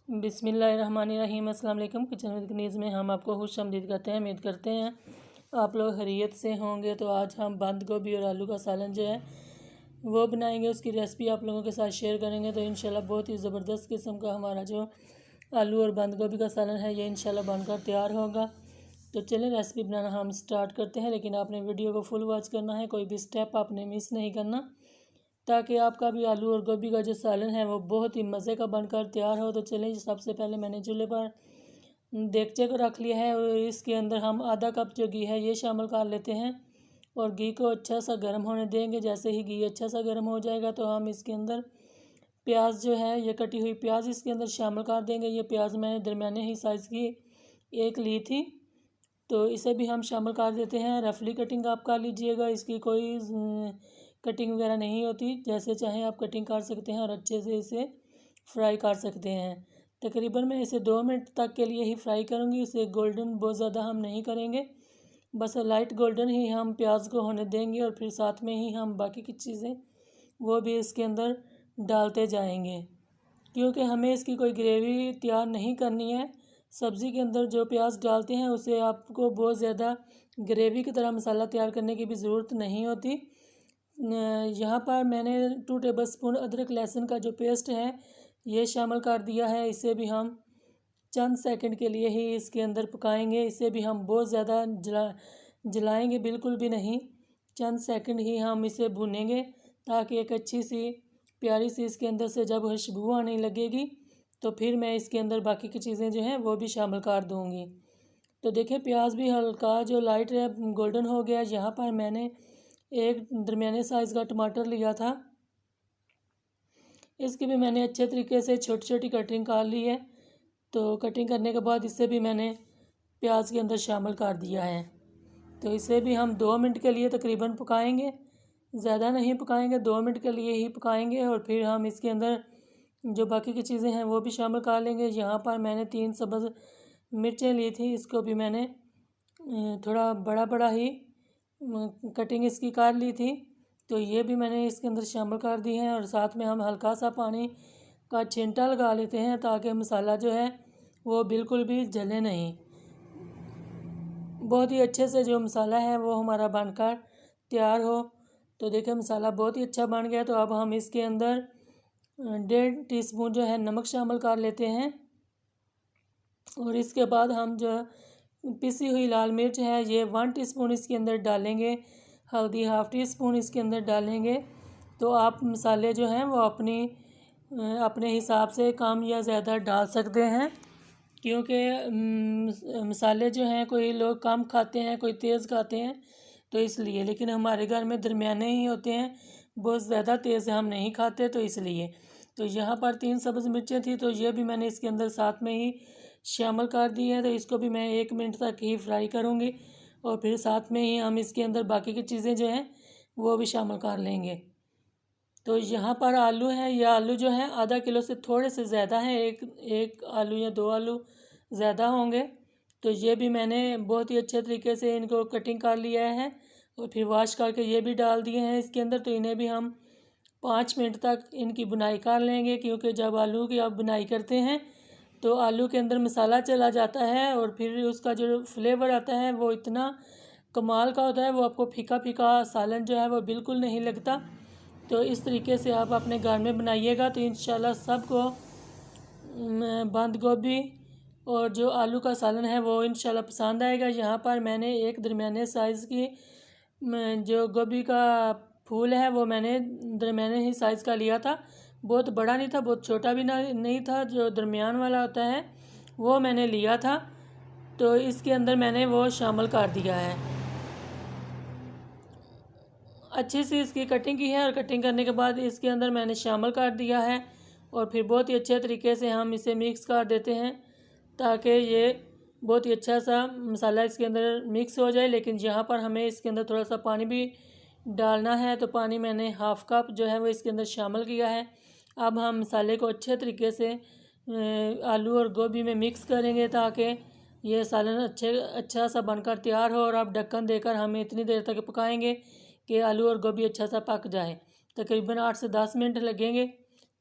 बिस्मिल्लाहिर्रहमानिर्रहीम। अस्सलाम वालेकुम। किचन विद कनीज़ में हम आपको खुश आमदीद करते हैं। उम्मीद करते हैं आप लोग खैरियत से होंगे। तो आज हम बंद गोभी और आलू का सालन जो है वो बनाएंगे, उसकी रेसिपी आप लोगों के साथ शेयर करेंगे। तो इंशाल्लाह बहुत ही ज़बरदस्त किस्म का हमारा जो आलू और बंद गोभी का सालन है ये इंशाल्लाह बनकर तैयार होगा। तो चलें रेसिपी बनाना हम स्टार्ट करते हैं, लेकिन आपने वीडियो को फुल वॉच करना है, कोई भी स्टेप आपने मिस नहीं करना, ताकि आपका भी आलू और गोभी का जो सालन है वो बहुत ही मज़े का बनकर तैयार हो। तो चलिए, सबसे पहले मैंने चूल्हे पर देगचे को रख लिया है और इसके अंदर हम आधा कप जो घी है ये शामिल कर लेते हैं और घी को अच्छा सा गर्म होने देंगे। जैसे ही घी अच्छा सा गर्म हो जाएगा तो हम इसके अंदर प्याज जो है ये कटी हुई प्याज इसके अंदर शामिल कर देंगे। ये प्याज मैंने दरमियाने ही साइज़ की एक ली थी, तो इसे भी हम शामिल कर देते हैं। रफली कटिंग आप कर लीजिएगा, इसकी कोई कटिंग वगैरह नहीं होती, जैसे चाहें आप कटिंग कर सकते हैं और अच्छे से इसे फ्राई कर सकते हैं। तकरीबन मैं इसे 2 मिनट तक के लिए ही फ्राई करूँगी, इसे गोल्डन बहुत ज़्यादा हम नहीं करेंगे, बस लाइट गोल्डन ही हम प्याज को होने देंगे और फिर साथ में ही हम बाकी की चीज़ें वो भी इसके अंदर डालते जाएंगे, क्योंकि हमें इसकी कोई ग्रेवी तैयार नहीं करनी है। सब्ज़ी के अंदर जो प्याज डालते हैं उसे आपको बहुत ज़्यादा ग्रेवी की तरह मसाला तैयार करने की भी ज़रूरत नहीं होती। यहाँ पर मैंने 2 टेबलस्पून अदरक लहसुन का जो पेस्ट है ये शामिल कर दिया है। इसे भी हम चंद सेकंड के लिए ही इसके अंदर पकाएंगे, इसे भी हम बहुत ज़्यादा जलाएंगे बिल्कुल भी नहीं, चंद सेकंड ही हम इसे भूनेंगे, ताकि एक अच्छी सी प्यारी सी इसके अंदर से जब खुशबू आने लगेगी तो फिर मैं इसके अंदर बाकी की चीज़ें जो हैं वो भी शामिल कर दूँगी। तो देखें, प्याज भी हल्का जो लाइट गोल्डन हो गया। यहाँ पर मैंने एक दरमियाने साइज़ का टमाटर लिया था, इसकी भी मैंने अच्छे तरीके से छोटी छोटी कटिंग कर ली है। तो कटिंग करने के बाद इसे भी मैंने प्याज के अंदर शामिल कर दिया है। तो इसे भी हम 2 मिनट के लिए तकरीबन पकाएंगे, ज़्यादा नहीं पकाएंगे, 2 मिनट के लिए ही पकाएंगे और फिर हम इसके अंदर जो बाकी की चीज़ें हैं वो भी शामिल कर लेंगे। यहाँ पर मैंने 3 सब्ज़ मिर्चें ली थी, इसको भी मैंने थोड़ा बड़ा बड़ा ही कटिंग इसकी कर ली थी, तो ये भी मैंने इसके अंदर शामिल कर दी है। और साथ में हम हल्का सा पानी का छिंटा लगा लेते हैं, ताकि मसाला जो है वो बिल्कुल भी जले नहीं। बहुत ही अच्छे से जो मसाला है वो हमारा बनकर तैयार हो। तो देखिए, मसाला बहुत ही अच्छा बन गया। तो अब हम इसके अंदर 1.5 टीस्पून जो है नमक शामिल कर लेते हैं और इसके बाद हम जो पिसी हुई लाल मिर्च है ये 1 टीस्पून इसके अंदर डालेंगे, हल्दी 1/2 टीस्पून इसके अंदर डालेंगे। तो आप मसाले जो हैं वो अपने हिसाब से कम या ज़्यादा डाल सकते हैं, क्योंकि मसाले जो हैं कोई लोग कम खाते हैं, कोई तेज़ खाते हैं, तो इसलिए। लेकिन हमारे घर में दरमियाने ही होते हैं, बहुत ज़्यादा तेज़ हम नहीं खाते, तो इसलिए। तो यहाँ पर 3 सब्ज़ मिर्चें थी, तो ये भी मैंने इसके अंदर साथ में ही शामिल कर दी है। तो इसको भी मैं 1 मिनट तक ही फ्राई करूँगी और फिर साथ में ही हम इसके अंदर बाकी की चीज़ें जो हैं वो भी शामिल कर लेंगे। तो यहाँ पर आलू है, यह आलू जो है आधा किलो से थोड़े से ज़्यादा है, एक आलू या 2 आलू ज़्यादा होंगे। तो ये भी मैंने बहुत ही अच्छे तरीके से इनको कटिंग कर लिया है और फिर वॉश करके ये भी डाल दिए हैं इसके अंदर। तो इन्हें भी हम 5 मिनट तक इनकी बुनाई कर लेंगे, क्योंकि जब आलू की आप बुनाई करते हैं तो आलू के अंदर मसाला चला जाता है और फिर उसका जो फ्लेवर आता है वो इतना कमाल का होता है, वो आपको फीका फीका सालन जो है वो बिल्कुल नहीं लगता। तो इस तरीके से आप अपने घर में बनाइएगा, तो इंशाल्लाह सबको बंद गोभी और जो आलू का सालन है वो इंशाल्लाह पसंद आएगा। यहाँ पर मैंने एक दरमियाने साइज़ की जो गोभी का फूल है वो मैंने दरमियाने ही साइज़ का लिया था, बहुत बड़ा नहीं था, बहुत छोटा भी नहीं था, जो दरमियान वाला होता है वो मैंने लिया था। तो इसके अंदर मैंने वो शामिल कर दिया है, अच्छी सी इसकी कटिंग की है और कटिंग करने के बाद इसके अंदर मैंने शामिल कर दिया है और फिर बहुत ही अच्छे तरीके से हम इसे मिक्स कर देते हैं, ताकि ये बहुत ही अच्छा सा मसाला इसके अंदर मिक्स हो जाए। लेकिन यहाँ पर हमें इसके अंदर थोड़ा सा पानी भी डालना है, तो पानी मैंने 1/2 कप जो है वो इसके अंदर शामिल किया है। अब हम मसाले को अच्छे तरीके से आलू और गोभी में मिक्स करेंगे, ताकि ये सालन अच्छा सा बनकर तैयार हो। और अब ढक्कन देकर हम इतनी देर तक पकाएंगे कि आलू और गोभी अच्छा सा पक जाए, तकरीबन 8 से 10 मिनट लगेंगे।